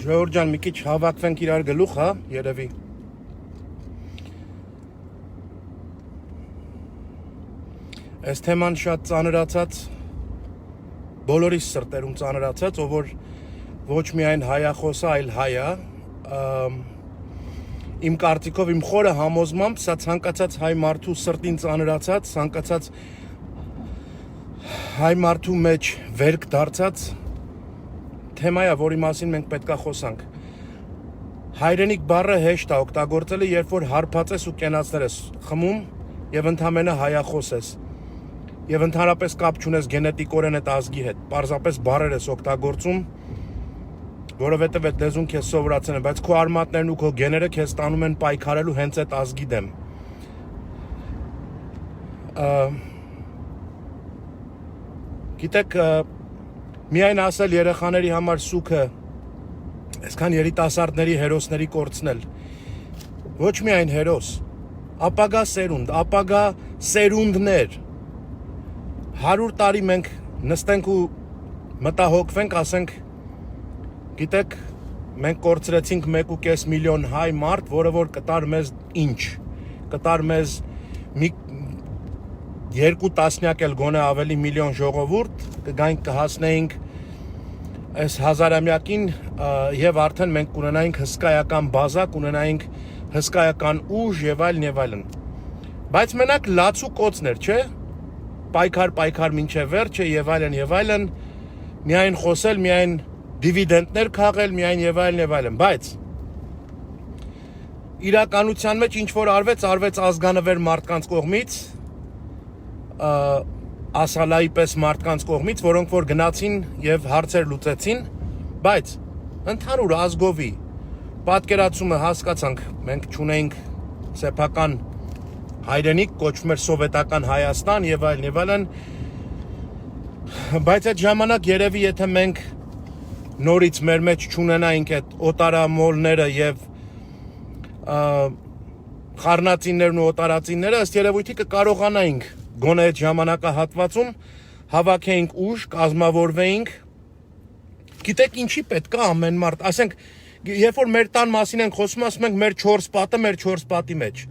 Ժողովուրդ մի քիչ հավաքվենք իրար գլուխ, հա, երևի։ Այս թեման շատ ծանրացած, բոլորիս սրտերում ծանրացած, ով որ ոչ միայն հայախոս է, այլ հայ է, իմ կարծիքով, իմ խորը համոզմամբ, սա ցանկացած հայ մարդու սրտին ծանրացած, ցանկացած հայ մարդու մեջ վերք դարձած թեմա է, որի մասին մենք պետքա խոսանք։ Հայրենիք բառը հեշտ է օգտագործելը, երբ որ հարբած ես ու կենացներ ես խմում եւ ընդամենը հայախոս ես։ Եվ ընդհանրապես կապ չունես գենետիկորեն այդ ազգի հետ։ Պարզապես բառեր ես օգտագործում, որովհետեւ այդ լեզուն քեզ սովորացել են, բայց քո արմատներն ու քո գեները քեզ տանում են պայքարելու հենց այդ ազգի դեմ։ Գիտեք, միայն ասել երեխաների համար սուքը, այսքան երիտասարդների հերոսների կորցնել, ոչ միայն հերոս, ապագա սերունդ, ապագա սերունդներ, 100 տարի մենք նստենք ու մտահոգվենք, ասենք, գիտեք, մենք կորցրեցինք 1.5 միլիոն հայ մարդ, որը որ կտար մեզ ինչ, կտար մեզ մի 2 տասնյակ էլ գոնե ավելի միլիոն ժողովուրդ, կգանք կհասնեինք այս հազարամյակին եւ արդեն մենք կունենայինք հսկայական բազա, կունենայինք հսկայական ուժ եւ այլն։ Բայց մենակ լացու կոծներ, չէ՞։ Պայքար մինչև վերջը եւ այլն, միայն խոսել, միայն դիվիդենտներ քաղել, միայն եւ այլն, բայց իրականության մեջ ինչ որ արվեց ազգանվեր մարդկանց կողմից, ասալայի պես մարդկանց կողմից, որոնք որ գնացին եւ հարցեր լուծեցին, բայց ընդհանուր ազգովի պատկերացումը հասկացանք, մենք չունեինք սեփական հայրենիք, կոչվում էր սովետական Հայաստան եւ այլն, բայց այդ ժամանակ երևի եթե մենք նորից մեր մեջ չունենայինք այդ օտարամոլները եւ խառնածիններն ու օտարածինները, ըստ երևույթի կկարողանայինք գոնե այդ ժամանակահատվածում հավաքեինք ուժ, կազմավորվեինք, գիտեք ինչի պետք է ամեն մարդ, ասենք, երբ որ մեր տան մասին ենք խոսում, ասում ենք մեր 4 պատը, մեր 4 պատի մեջ,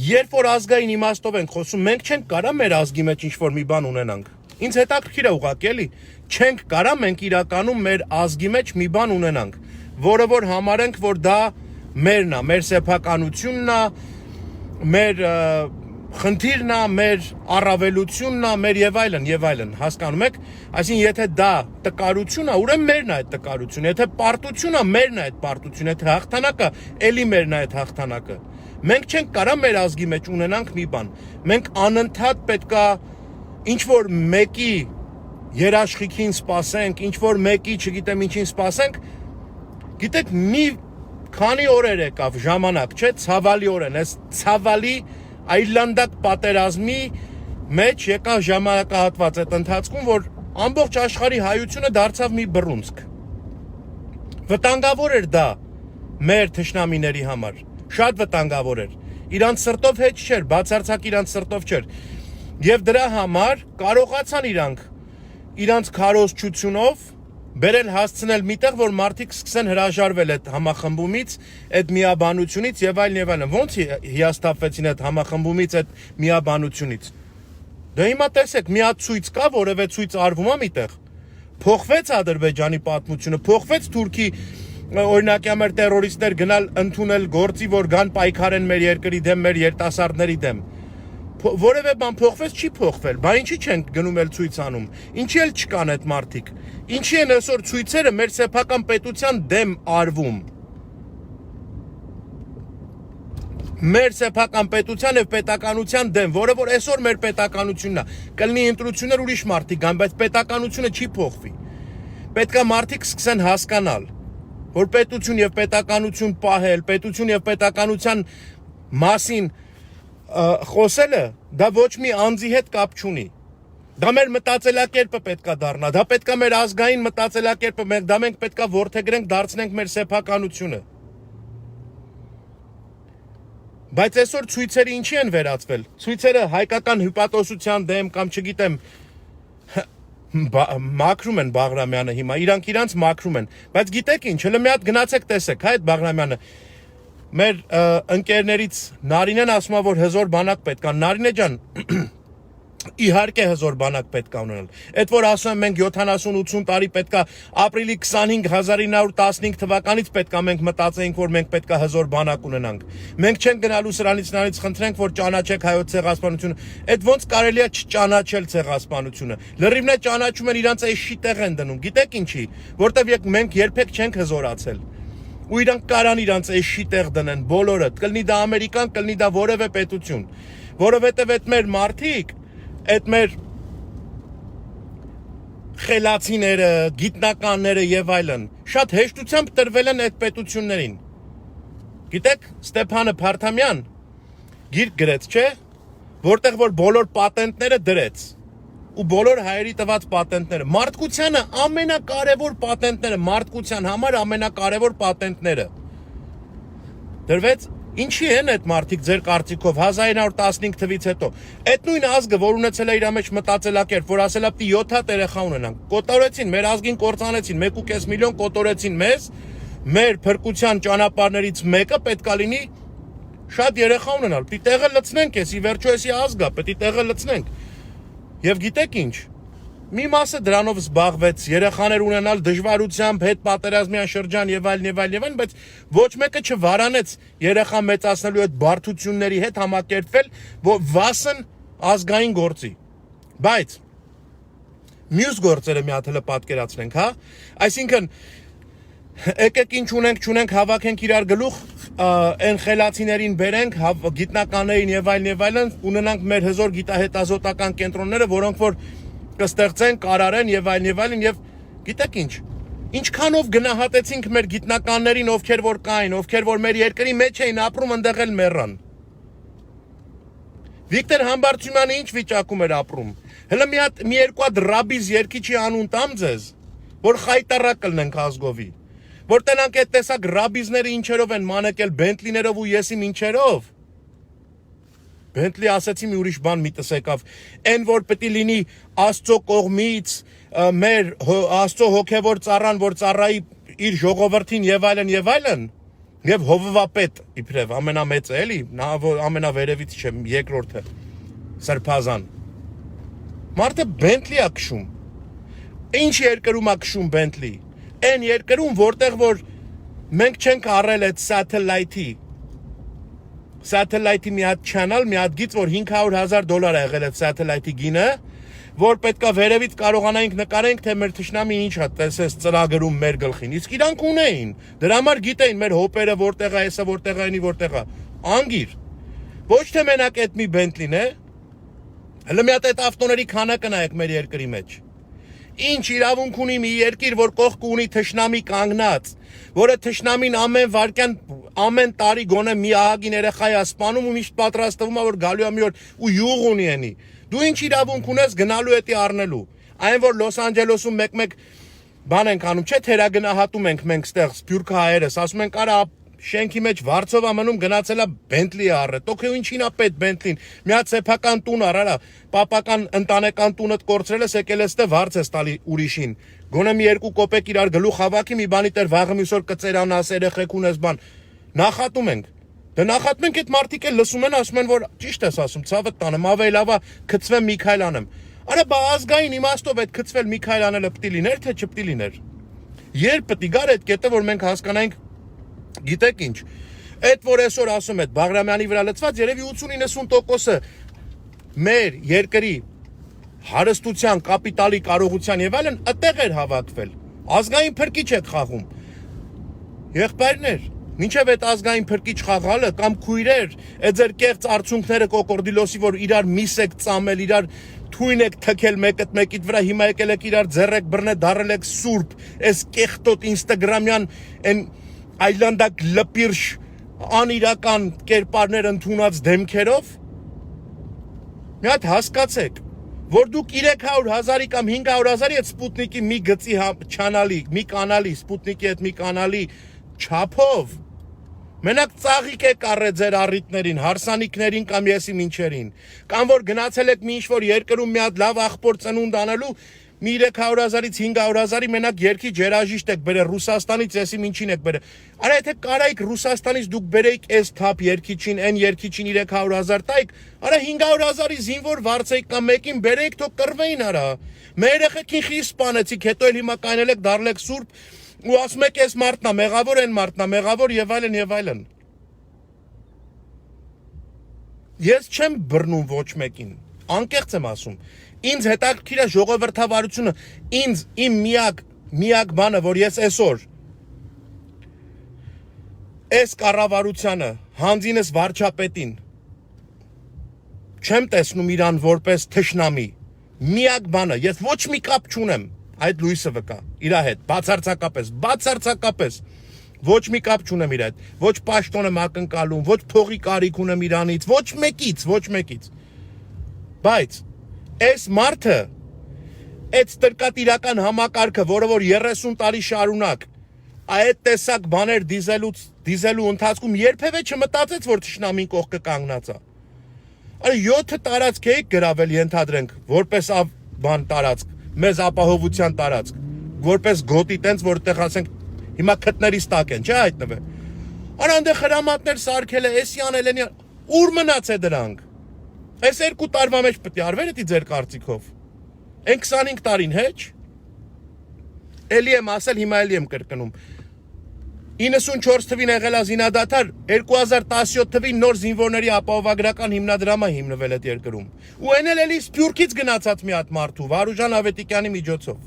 երբ որ ազգային իմաստով ենք խոսում, մենք չենք կարա մեր ազգի մեջ ինչ-որ մի բան ունենանք, ինձ հետաքրքիր է ուղղակի էլի, չենք կարա մենք իրականում մեր ազգի մեջ մի բան ունենանք, որը որ համարենք, որ դա մերն է, մեր սեփականությունն է, մեր խնդիրն է, մեր առավելությունն է, մեր եւ այլն, հասկանում եք, այսինքն եթե դա տկարություն է, ուրեմն մերն է այդ տկարությունը, եթե պարտություն է, մերն է այդ պարտությունը, եթե հաղթանակը, էլի մերն է այդ հաղթանակը։ Մենք չենք կարա մեր ազգի մեջ ունենանք մի բան։ Մենք անընդհատ պետքա ինչ որ մեկի երաշխիքին սպասենք, ինչ որ մեկի, չգիտեմ ինչին սպասենք, գիտեք, մի քանի օրեր եկավ ժամանակ, չէ՞, ցավալի օրեն, այս ցավալի այլանդակ պատերազմի մեջ եկավ ժամանակահատված այդ ընթացքում, որ ամբողջ աշխարհի հայությունը դարձավ մի բռունցք։ Վտանգավոր էր դա մեր թշնամիների համար, շատ վտանգավոր էր։ Իրանց սրտով հետ չէր, բացարձակ իրանց սրտով չէր։ Եվ դրա համար կարողացան իրանց քարոզչությունով բերել հասցնել միտեղ, որ մարդիկ սկսեն հրաժարվել այդ համախմբումից, այդ միաբանությունից եւ այլն։ Ոնց հիասթափվեցին այդ համախմբումից, այդ միաբանությունից։ Դե հիմա տեսեք, մի հատ ցույց կա, որևէ ցույց արվում է միտեղ։ Փոխվեց Ադրբեջանի պատմությունը, փոխվեց Թուրքի, օրինակ մեր տերորիստներ գնալ ընդունել գործի, որ գան պայքարեն մեր երկրի դեմ, մեր երիտասարդների դեմ։ Որևէ բան փոխվեց, չի փոխվել, բա ինչի չենք գնում էլ ցույց անում, ինչի էլ չկան այդ մարդիկ, ինչի են այսօր ցույցերը մեր սեփական պետության դեմ արվում, մեր սեփական պետության եւ պետականության դեմ, որը որ այսօր մեր պետականությունն է, կլինի ընտրություններ ուրիշ մարդիկ գան, բայց պետականությունը չի փոխվի, պետքա մարդիկ սկսեն հասկանալ, որ պետություն եւ պետականություն պահել, պետություն եւ պետականության մասին խոսելը դա ոչ մի անձի հետ կապ չունի։ Դա մեր մտածելակերպը պետքա դառնա, դա պետքա մեր ազգային մտածելակերպը, դա մենք պետքա որդեգրենք, դարձնենք մեր սեփականությունը։ Բայց այսօր ցույցերը ինչի են վերածվել։ Ցույցերը հայկական հյուպատոսության դեմ կամ չգիտեմ մաքրում են Բաղրամյանը հիմա, իրանք իրանց մաքրում են, բայց գիտեք ինչ, հələ մի հատ գնացեք տեսեք, հա այդ Բաղրամյանը մեր ընկերներից Նարինեն ասում է, որ հզոր բանակ պետք է, Նարինե ջան, իհարկե հզոր բանակ պետք է ունենալ, այդ որ ասում են մենք 70-80 տարի պետք է ապրիլի 25 1915 թվականից պետք է մենք մտածեինք, որ մենք պետք է հզոր բանակ ունենանք, մենք չենք գնալու սրանից խնդրենք, որ ճանաչեք հայոց ցեղասպանությունը, այդ ոնց կարելի է չճանաչել ցեղասպանությունը, լրիվն է ճանաչում են իրանց էշի տեղ են դնում, գիտեք ինչի, որտեվ մենք երբեք չենք հզորացել, ու իրանք կարան իրանց էշի տեղ դնեն բոլորը, կլինի դա Ամերիկան, կլինի դա որևէ պետություն, որովհետև այդ մեր մարդիկ այդ մեր խելացիները, գիտնականները եւ այլն շատ հեշտությամբ տրվել են այդ պետություններին։ Գիտեք, Ստեփանը Փարթամյան գիրք գրեց, չէ՞, որտեղ որ բոլոր պատենտները դրեց։ Ու բոլոր հայերի տված պատենտները, մարդկությանը ամենակարևոր պատենտները, մարդկության համար ամենակարևոր պատենտները։ Դրվեց Ինչի են այդ մարդիկ ձեր կարծիքով 1915 թվից հետո այդ նույն ազգը որ ունեցել է իր մեջ մտածելակերպ որ ասել է պիտի 7 հատ երեխա ունենանք կոտորեցին մեր ազգին կործանեցին 1.5 միլիոն կոտորեցին մեզ մեր փրկության ճանապարհներից մեկը պետքա լինի շատ երեխա ունենալ պիտի տեղը լցնենք էսի վերջո էսի ազգա պետք է տեղը լցնենք եւ գիտեք ինչ մի մասը դրանով զբաղվեց երեխաներ ունենալ դժվարությամբ հետ պատերազմյան շրջան եւ այլն բայց ոչ մեկը չվարանեց երեխա մեծացնելու այդ բարդությունների հետ համակերպվել որ վասն ազգային գործի բայց մյուս գործերը մի հատ հələ պատկերացնենք հա այսինքն եկեք ինչ ունենք հավաքենք իրար գլուխ այն խելացիներին բերենք գիտնականներին եւ այլն ունենանք մեր հզոր գիտահետազոտական կենտրոնները որոնք որ կստեղծեն, կարարեն եւ այլն եւ գիտեք ինչքանով գնահատեցինք մեր գիտնականներին ովքեր որ կային, ովքեր որ մեր երկրի մեջ էին ապրում ընդեղ էլ մեռան։ Վիկտոր Համբարձումյանը ինչ վիճակում էր ապրում։ Հələ մի երկու հատ ռաբիզ երկիչի անուն տամ ձեզ, որ խայտարակ կլնենք ազգովի։ Որ տենանք այդ տեսակ ռաբիզները ինչերով են մանեկել Բենտլիներով ու եսիմ ինչերով։ Բենտլի ասացի մի ուրիշ բան միտս եկավ, այն որ պետք է լինի Աստծո կողմից մեր Աստծո հոգևոր ծառան, որ ծառայի իր ժողովրդին եւ այլն եւ հովվապետ իբրև ամենամեծը էլի, նա ամենավերևից չէ, երկրորդը Սրբազան։ Մարդը Բենտլի է քշում։ Ինչ երկրում է քշում Բենտլի։ Այն երկրում, որտեղ որ մենք չենք առել այդ satellite-ի մի հատ channel, մի հատ գիծ, որ $500,000 է եղել այդ satellite-ի գինը, որ պետքա վերևից կարողանայինք նկարենք, թե մեր թշնամին ինչ է տեսես ծրագրում մեր գլխին։ Իսկ իրանք ունեին։ Դրա համար գիտեին մեր հոպերը որտեղ է, հեսա որտեղ է, որտեղ է։ Անգիր։ Ոչ թե մենակ այդ մի Bentley-ն է։ Հələ մի հատ այդ ավտոների քանակը նայեք մեր երկրի մեջ։ Ինչ իրավունք ունի մի երկիր, որ կողքը ունի թշնամի կանգնած, որը թշնամին ամեն վարքյան, ամեն տարի գոնե մի ահագին երեխա է սպանում ու միշտ պատրաստվում է որ գալու է մի օր ու յուղ ունի անի։ Դու ինչ իրավունք ունես գնալու էտի առնելու։ Այն որ Լոս Անջելեսում մեկ բան ենք անում, չէ՞ թերագնահատում ենք մենք ստեղ սփյուռք հայերս, ասում ենք արա շենքի մեջ վարձով ամնում գնացել է Bentley առը։ Տոքե ինչին է պետ Bentley-ն։ Մի հատ սեփական տուն առա, պապական ընտանեկան տունդ կորցրել ես, եկել ես դե վարձ ես տալի ուրիշին։ Գոնե մի երկու կոպեկ իրար գլուխ հավաքի, մի բանի տեր վաղը մյուսօր կծերանաս երեխեք ունես բան։ Նախատում ենք։ Դե նախատում ենք այդ մարդիկ էլ լսում են, ասում են որ ճիշտ ես ասում, ցավը տանեմ, ավելի լավ է գծվեմ Միքայել անեմ։ Արա բա ազգային իմաստով այդ գծվել Միքայել անելը պիտի լիներ, թե չպիտի լիներ։ Երբ պիտի գար այդ կետը, որ մենք հասկանանք Գիտեք ինչ, այդ որ այսօր ասում եք Բաղրամյանի վրա լծված երևի 80-90%-ը մեր երկրի հարստության, կապիտալի կարողության եւ այլն այդտեղ էր հավաքվել։ Ազգային փրկիչ եք խաղում։ Եղբայրներ, մինչև այդ ազգային փրկիչ խաղալը կամ քույրեր, այդ ձեր կեղծ արցունքները կոկորդիլոսի, որ իրար միս եք ծամել, իրար թույն եք թքել մեկդ մեկիդ վրա, հիմա եկել եք իրար ձեռեք բռնե դարել եք սուրբ, այս կեղտոտ ինստագրամյան այն այլանդակ լպիրշ անիրական կերպարներ ընդունած դեմքերով մի հատ հասկացեք որ դուք 300,000-ի կամ 500,000-ի այդ Սպուտնիկի մի գծի չանալի, մի կանալի, Սպուտնիկի այդ մի կանալի չափով մենակ ծաղիկ եք առել ձեր առիթներին, հարսանիքներին կամ եսի մինչերին կամ որ գնացել եք մի ինչ-որ երկրում մի հատ լավ աղբոր ծնունդ անելու մի 300,000-ից 500,000-ի մենակ երկի ջերաժիշտ եք բերել Ռուսաստանից, էսի ինչին եք բերել։ Արա եթե կարայիք Ռուսաստանից դուք բերեիք այս թափ երկիչին, այն երկիչին 300,000 տայիք, արա 500,000-ի զինվոր վարձեիք կամ մեկին բերեիք, թող կռվեին արա։ Մեր երեխեքին խիստ սպանեցիք, հետո էլ հիմա կանել եք դառնեք սուրբ ու ասում եք այս մարդն է մեղավոր, այն մարդն է մեղավոր եւ այլն եւ այլն։ Ես չեմ բռնում ոչ մեկին, անկեղծ եմ ասում։ Ինձ հետաքրքիր է ժողովրդավարությունը, ինձ իմ միակ բանը, որ ես այսօր այս կառավարությանը, հանձինս վարչապետին չեմ տեսնում իրան որպես թշնամի։ Միակ բանը, ես ոչ մի կապ չունեմ այդ Լուիսը վկա իր հետ, բացարձակապես ոչ մի կապ չունեմ իր հետ, ոչ պաշտոն եմ ակնկալում, ոչ փողի կարիք ունեմ իրանից, ոչ մեկից։ Բայց այս մարդը, այդ տրկատիրական համակարգը, որը որ 30 տարի շարունակ այդ տեսակ բաներ դիզելու ընթացքում երբևէ չմտածեց, որ թշնամին կողքը կանգնած է։ Այ 7 տարածք էիք գրավել ենթադրենք, որպես բան տարածք, մեզ ապահովության տարածք, որպես գոտի տենց, որտեղ ասենք հիմա քթներիս տակ են, չէ՞ հայտնվել։ Արա այնտեղ հրամատներ սարքել է, էսի անել են, ուր մնաց է դրանք։ Այս 2 տարվա մեջ պետք է արվեր էդի ձեր կարծիքով։ Այն 25 տարին հեչ։ Էլի եմ ասել, հիմա էլի եմ կրկնում։ 94 թվին եղել է զինադադար, 2017 թվին նոր զինվորների ապահովագրական հիմնադրամը հիմնվել այդ երկրում։ Ու այն էլ էլի Սփյուռքից գնացած մի հատ մարդու, Վարուժան Ավետիկյանի միջոցով։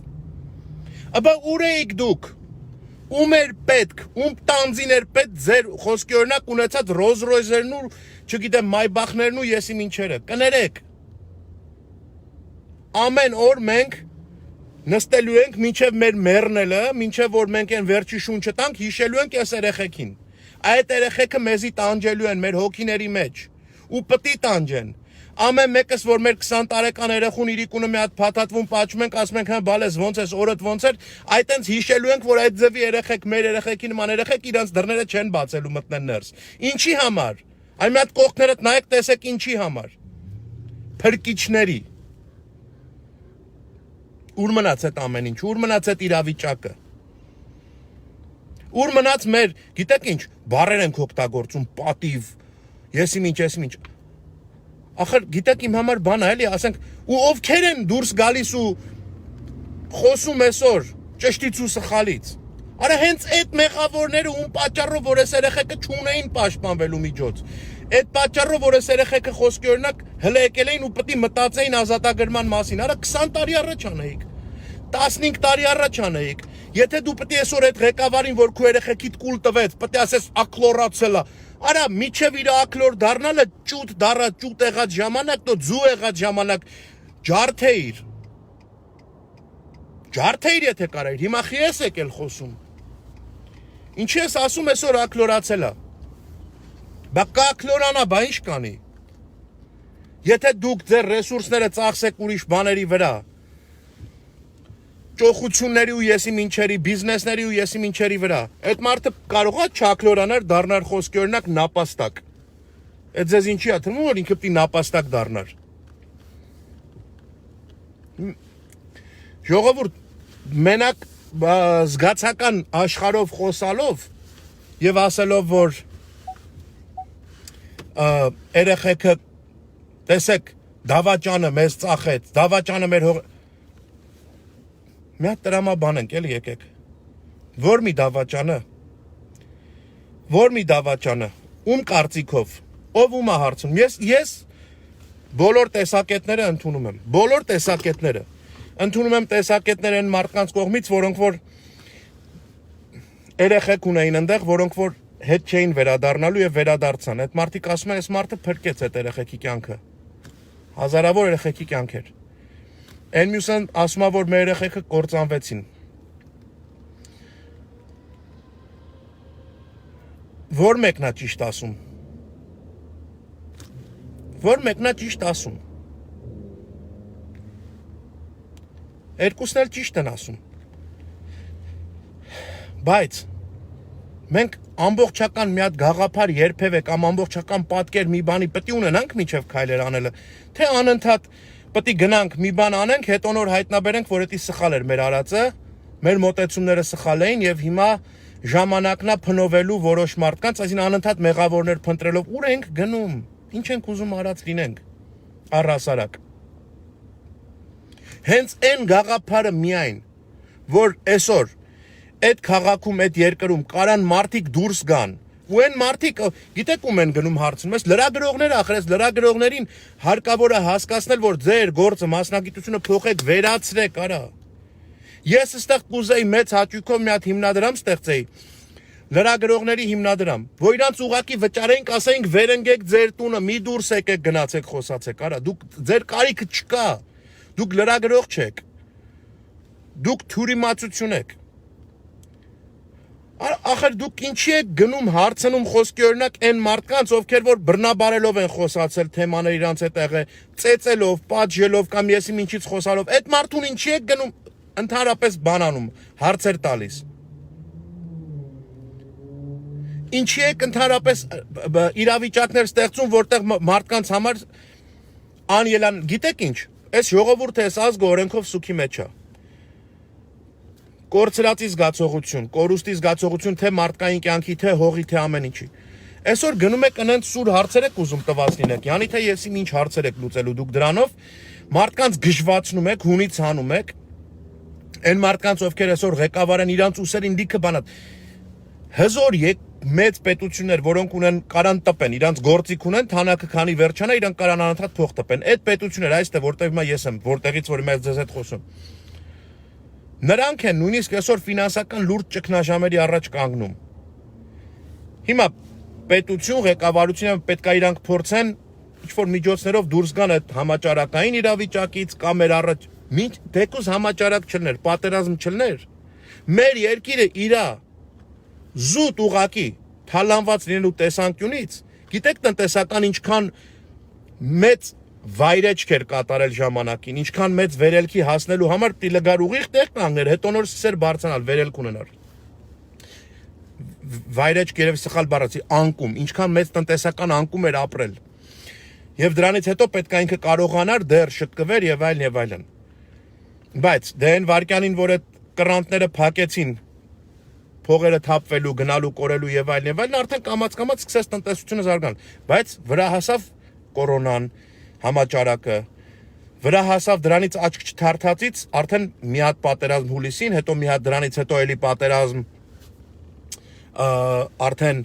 Աբա ուր էիք դուք։ Ում էր պետք, ում տանձին էր պետք ձեր խոսքի օրինակ ունեցած Ռոզ-Ռոյզերն ու չգիտեմ Մայբախներն ու եսի ինչերը, կներեք։ Ամեն օր մենք նստելու ենք մինչև մեր մեռնելը, մինչև որ մենք այն վերջի շունչը տանք, հիշելու ենք այս երեխեքին։ Այդ երեխեքը մեզի տանջելու են մեր հոգիների մեջ ու պտի տանջեն։ Ամեն մեկս որ մեր 20 տարեկան երեխուն իրիկունը մի հատ փաթաթվում պատճում ենք, ասում ենք հա բալես ոնց ես օրդ ոնց էր, այդ այնց հիշելու ենք որ այդ ձևի երեխեք մեր երեխեքի նման երեխեք իրանց դռները չեն բացելու մտնեն ներս։ Ինչի համար։ Այն մի հատ կողքներդ նայեք տեսեք ինչի համար։ Փրկիչների։ Ուր մնաց այդ ամեն ինչ, ուր մնաց այդ իրավիճակը։ Ուր մնաց մեր, գիտեք ինչ, բառեր ենք օգտագործում, պատիվ, եսիմ ինչ։ Ախր գիտեք իմ համար բան է էլի, ասենք, ու ովքեր են դուրս գալիս ու խոսում այսօր ճշտից ու սխալից։ Արա հենց այդ մեղավորները ում պատճառով որ այս երեխեքը չունեին պաշտպանվելու միջոց։ Այդ պատճառով որ այս երեխեքը խոսքի օրինակ հլը եկել էին ու պետք է մտածեին ազատագրման մասին։ Արա 20 տարի առաջ անեիք։ 15 տարի առաջ անեիք։ Եթե դու պետք է այսօր այդ ղեկավարին որ քո երեխեքիդ կուլ տվեց, պետք է ասես ակլորացել է։ Արա միջև իր ակլոր դառնալը ճուտ եղած ժամանակ, դու ձու եղած ժամանակ ջարդեիր եթե կարայր, հիմա խի ես եկել խոսում։ Ինչի ես ասում այսօր ակլորացել է։ Բա կա ակլորանա, բա ինչ կանի։ Եթե դուք ձեր ռեսուրսները ծախսեք ուրիշ բաների վրա, ճոխությունների ու եսիմ ինչերի, բիզնեսների ու եսիմ ինչերի վրա, այդ մարդը կարող է չակլորանար դառնար խոսքի օրինակ նապաստակ։ Այդ ձեզ ինչի է թվում, որ ինքը պետք է նապաստակ դառնար։ Ժողովուրդ, մենակ զգացական աշխարհով խոսալով եւ ասելով, որ երեխեքը տեսեք, դավաճանը մեզ ծախեց, դավաճանը մեր հող մի հատ տրամաբան ենք, էլի եկեք։ Որ մի դավաճանը, ում կարծիքով, ով ում է հարցում։ Ես բոլոր տեսակետները ընդունում եմ, ընդունում եմ տեսակետներ են մարդկանց կողմից, որոնք որ երեխեք ունեին ընդեղ, որոնք որ հետ չէին վերադառնալու եւ վերադարձան։ Այդ մարդիկ ասում են, այս մարդը փրկեց այդ երեխեքի կյանքը։ Հազարավոր երեխեքի կյանք էր։ Այն մյուսն ասում է, որ մեր երեխեքը կործանվեցին։ Որ մեկն է ճիշտ ասում։ Երկուսն էլ ճիշտ են ասում։ Բայց մենք ամբողջական մի հատ գաղափար երբևէ կամ ամբողջական պատկեր մի բանի պետք է ունենանք միջև քայլեր անելը, թե անընդհատ Պետք է գնանք մի բան անենք, հետո նոր հայտնաբերենք, որ դա սխալ էր մեր արածը, մեր մոտեցումները սխալ էին եւ հիմա ժամանակն է փնովելու որոշ մարդկանց, այսինքն անընդհատ մեղավորներ փնտրելով ուր ենք գնում, ինչ ենք ուզում արած լինենք, առհասարակ։ Հենց այն գաղափարը միայն, որ այսօր այդ քաղաքում, այդ երկրում կարան մարդիկ դուրս գան, ու այն մարդիկ, գիտեք ում են գնում հարցնում, ես լրագրողներ ախրես, լրագրողներին հարկավոր է հասկացնել, որ ձեր գործը, մասնագիտությունը փոխեք, վերացրեք, արա։ Ես այստեղ կուզեի մեծ հաճույքով մի հատ հիմնադրամ ստեղծեի, լրագրողների հիմնադրամ, որ իրանց ուղակի վճարեինք, ասեինք վերընկեք ձեր տունը, մի դուրս եկեք գնացեք, խոսացեք, արա, դուք ձեր կարիքը չկա, դուք լրագրող չեք, դուք թյուրիմացություն եք, ախր դուք ինչի եք գնում հարցնում խոսքի օրինակ այն մարդկանց, ովքեր որ բռնաբարելով են խոսացել թեմաներ իրանց հետեղ է, ծեծելով, պատժելով կամ եսի ինչից խոսալով, այդ մարդուն ինչի եք գնում ընդհանրապես բանանում, հարցեր տալիս։ Ինչի եք ընդհանրապես իրավիճակներ ստեղծում, որտեղ մարդկանց համար անելան, գիտեք ինչ, այս ժողովուրդը այս ազգը օրենքով սուքի մեջ է։ Կորցրածի զգացողություն, կորուստի զգացողություն, թե մարդկային կյանքի, թե հողի, թե ամեն ինչի։ Այսօր գնում եք ընդ սուր հարցեր եք ուզում տված լինեք, յանի թե եսի ինչ հարցեր եք լուծելու դուք դրանով, մարդկանց գժվացնում եք, հունից հանում եք, այն մարդկանց, ովքեր այսօր ղեկավար են իրանց ուսերին լիքը բանատ, հզոր մեծ պետություններ, որոնք ունեն կարան տպեն, իրանց գործիք ունեն, թանակը քանի վերջանա, իրանք կարան անընդհատ փող տպեն։ Այդ պետությունները այստեղ, որտեղ հիմա ես եմ, որտեղից որ հիմա ձեզ հետ խոսում։ Նրանք են նույնիսկ այսօր ֆինանսական լուրջ ճգնաժամերի առաջ կանգնում։ Հիմա պետություն, ղեկավարությունը պետք է իրանք փորձեն ինչ-որ միջոցներով դուրս գան այդ համաճարակային իրավիճակից կամ մեր առաջ դեկուս համաճարակ չլներ, պատերազմ չլներ։ Մեր երկիրը իրա զուտ ուղակի թալանված լինելու տեսանկյունից, գիտեք տնտեսական ինչքան մեծ վայրեջք էր կատարել ժամանակին, ինչքան մեծ վերելքի հասնելու համար պիտի լգար ուղիղ տեղ կանգներ, հետո նոր սկսեր բարձրանալ, վերելք ունենալ։ Վայրեջք երևի սխալ բառացի, անկում, ինչքան մեծ տնտեսական անկում էր ապրել։ Եվ դրանից հետո պետք է ինքը կարողանար դեռ շտկվեր եւ այլն եւ այլն։ Բայց դե այն վարքյանին, որ այդ կռանտները փակեցին, փողերը թափվելու, գնալու, կորելու եւ այլն, արդեն կամաց-կամաց սկսեց տնտեսությունը զարգանալ, բայց վրա հասավ կորոնան, համաճարակը, վրա հասավ դրանից աչք չթարթացից, արդեն մի հատ պատերազմ հուլիսին, հետո մի հատ դրանից հետո էլի պատերազմ, արդեն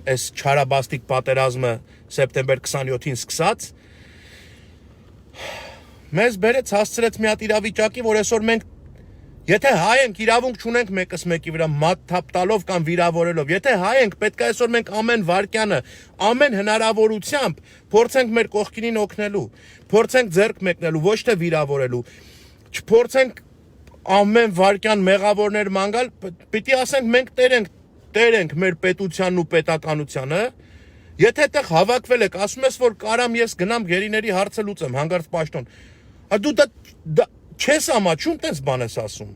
այս չարաբաստիկ պատերազմը սեպտեմբեր 27-ին սկսած, մեզ բերեց հասցրեց մի հատ իրավիճակի, որ այսօր մենք եթե հայ ենք, իրավունք չունենք մեկս մեկի վրա մատ թափ տալով կամ վիրավորելով, եթե հայ ենք, պետք է այսօր մենք ամեն վարքյանը, ամեն հնարավորությամբ փորձենք մեր կողքինին օգնելու, փորձենք ձեռք մեկնելու, ոչ թե վիրավորելու, չփորձենք ամեն վարքյան մեղավորներ մանգալ, պիտի ասենք մենք տեր ենք մեր պետությանն ու պետականությանը, եթե այդտեղ հավաքվել եք, ասում ես, որ կարամ ես գնամ գերիների հարցը լուծեմ, հանգարց պաշտոն, դու դա չես ամաչում, տես բան ես ասում։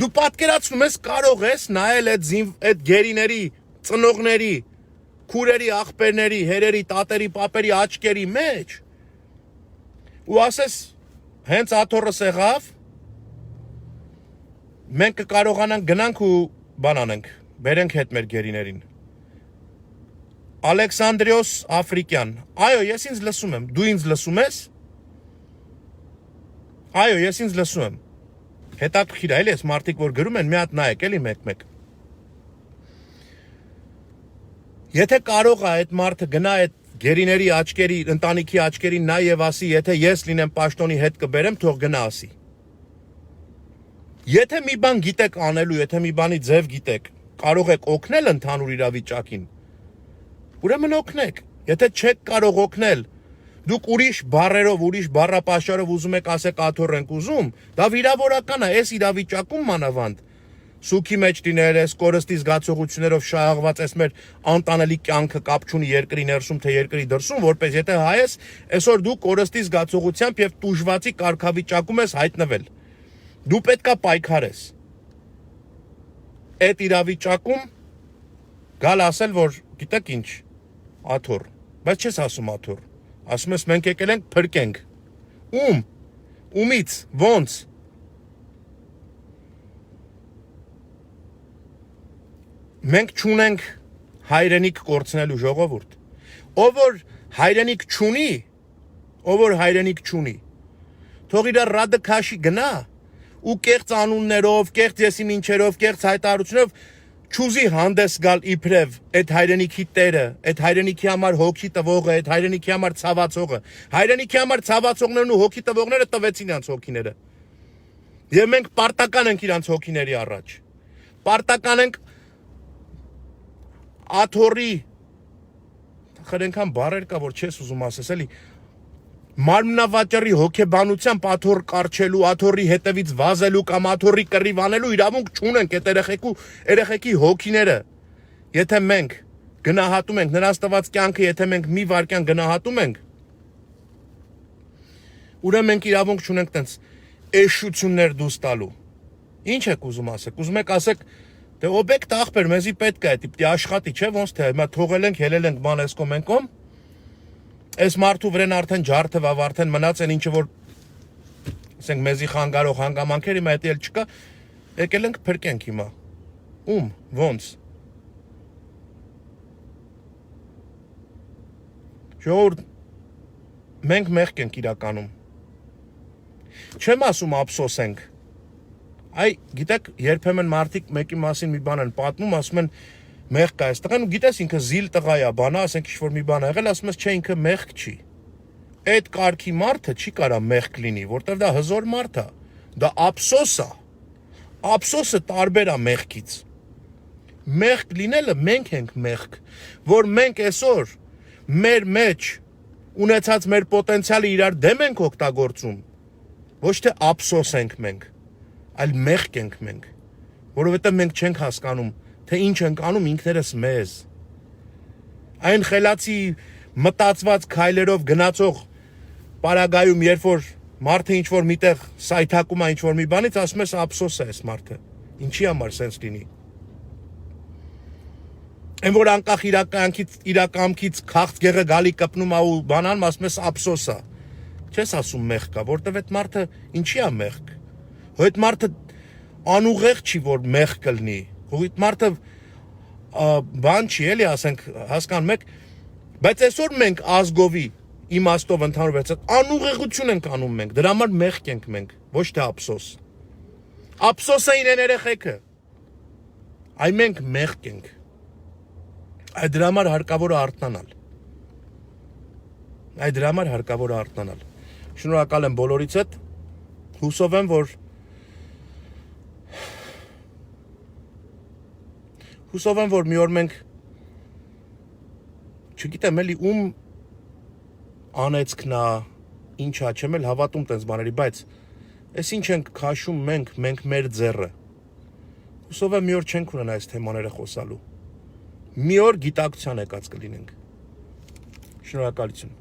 Դու պատկերացնում ես, կարող ես նայել այդ գերիների, ծնողների, քուրերի, աղբերների, հերերի, տատերի, պապերի աչքերի մեջ ու ասես, հենց աթոռը սեղավ, մենք կկարողանանք գնանք ու բան անենք, բերենք հետ մեր գերիներին։ Ալեքսանդրիոս Աֆրիկյան, այո, ես ինձ լսում եմ, դու ինձ լսում ես։ Այո, ես ինձ լսում եմ։ Հետաքրքիր է, էլի այս մարդիկ, որ գրում են, մի հատ նայեք, էլի մեկ-մեկ։ Եթե կարող է այդ մարդը գնա այդ գերիների աչքերի, ընտանիքի աչքերին նայ եւ ասի, եթե ես լինեմ պաշտոնի հետ կբերեմ, թող գնա ասի։ Եթե մի բան գիտեք անելու, եթե մի բանի ձև գիտեք, կարող եք օգնել ընդհանուր իրավիճակին, ուրեմն օգնեք։ Եթե չեք կարող օգնել, դուք ուրիշ բառերով, ուրիշ բառապաշարով ուզում եք ասեք աթոռ ենք ուզում, դա վիրավորական է, այս իրավիճակում մանավանդ սուքի մեջ լինել, այս կորստի զգացողություններով շահաղված այս մեր անտանելի կյանքը կապ չունի երկրի ներսում թե երկրի դրսում, որպես եթե հայ ես, այսօր դու կորստի զգացողությամբ եւ տուժվածի կարգավիճակում ես հայտնվել։ Դու պետքա պայքարես։ Այդ իրավիճակում գալ ասել, որ գիտեք ինչ, աթոռ, բայց չես ասում աթոռ։ Ասում ես մենք եկել ենք փրկենք։ Ումից, ոնց։ Մենք չունենք հայրենիք կորցնելու ժողովուրդ։ Ով որ հայրենիք չունի, թող իր ռադը քաշի գնա ու կեղծ անուններով, կեղծ եսի մինչերով, կեղծ հայտարարություններով չուզի հանդես գալ իբրև այդ հայրենիքի տերը, այդ հայրենիքի համար հոգի տվողը, այդ հայրենիքի համար ցավացողը։ Հայրենիքի համար ցավացողներն ու հոգի տվողները տվեցին իրանց հոգիները։ Եվ մենք պարտական ենք իրանց հոգիների առաջ։ Պարտական ենք աթոռի խրենքան բարեր կա, որ չես ուզում ասես, էլի մարմնավաճառի հոգեբանությամբ աթոռ կարչելու, աթոռի հետևից վազելու կամ աթոռի կռիվ անելու իրավունք չունենք այդ երեխեքի հոգիները։ Եթե մենք գնահատում ենք նրանց տված կյանքը, եթե մենք մի վարքյան գնահատում ենք, ուրեմն մենք իրավունք չունենք տենց էշություններ դուրս տալու։ Ինչ եք ուզում ասեք։ Ուզում եք ասեք, դե օբյեկտ ախպեր, մեզի պետք է դիպտի աշխատի, չէ՞, ոնց թե հիմա թողել ենք, հելել ենք բան էսկոմենկոմ։ Այս մարդու վրան արդեն ջարդը վավ արդեն մնաց են ինչը որ ասենք մեզի խանգարող հանգամանքեր հիմա դա էլ չկա, եկել ենք փրկենք հիմա։ Ոնց։ Ժողովուրդ, մենք մեղք ենք իրականում։ Չեմ ասում ափսոսենք։ Այ գիտեք, երբեմն մարդիկ մեկի մասին մի բան են պատմում, ասում են մեղք կա այս տղան ու գիտես ինքը զիլ տղա է, բանա, ասենք ինչ-որ մի բան ա եղել, ասում ես չէ ինքը մեղք չի։ Այդ կարգի մարդը չի կարա մեղք լինի, որտեվ դա հզոր մարդ է։ Դա ափսոս է։ Ափսոսը տարբեր է մեղքից։ Մեղք լինելը մենք ենք մեղք, որ մենք այսօր մեր մեջ ունեցած մեր պոտենցիալը իրար դեմ ենք օգտագործում։ Ոչ թե ափսոս ենք մենք, այլ մեղք ենք մենք, որովհետև մենք չենք հասկանում, թե ինչ ենք անում ինքներս մեզ։ Այն խելացի մտածված քայլերով գնացող պարագայում, երբ որ մարդը ինչ-որ միտեղ սայթակում է ինչ-որ մի բանից, ասում ես ափսոս է այս մարդը։ Ինչի համար սենց լինի։ Այն որ անկախ իրականքից քաղց գեղը գալի կպնում է ու բանան, ասում ես ափսոս է։ Չես ասում մեղք կա, որտեվ այդ մարդը ինչի է մեղք։ Այդ մարդը անուղեղ չի, որ մեղք կլինի։ Այդ մարդը բան չի, էլի ասենք, հասկանում եք, բայց այսօր մենք ազգովի իմաստով ընդհանուր վերցած անուղեղություն ենք անում մենք, դրա համար մեղք ենք մենք, ոչ թե ափսոս։ Ափսոսը իրեն երեխեքը։ Այ մենք մեղք ենք։ Այդ դրա համար հարկավոր է արթնանալ։ Շնորհակալ եմ բոլորից հետ։ Հուսով եմ, որ մի օր մենք չգիտեմ էլի անեցքն է, ինչա, չեմ էլ հավատում տենց բաների, բայց այս ինչ ենք քաշում մենք մեր ձեռը։ Հուսով եմ մի օր չենք ունենա այս թեմաները խոսալու։ Մի օր գիտակցության եկած կլինենք։ Շնորհակալություն։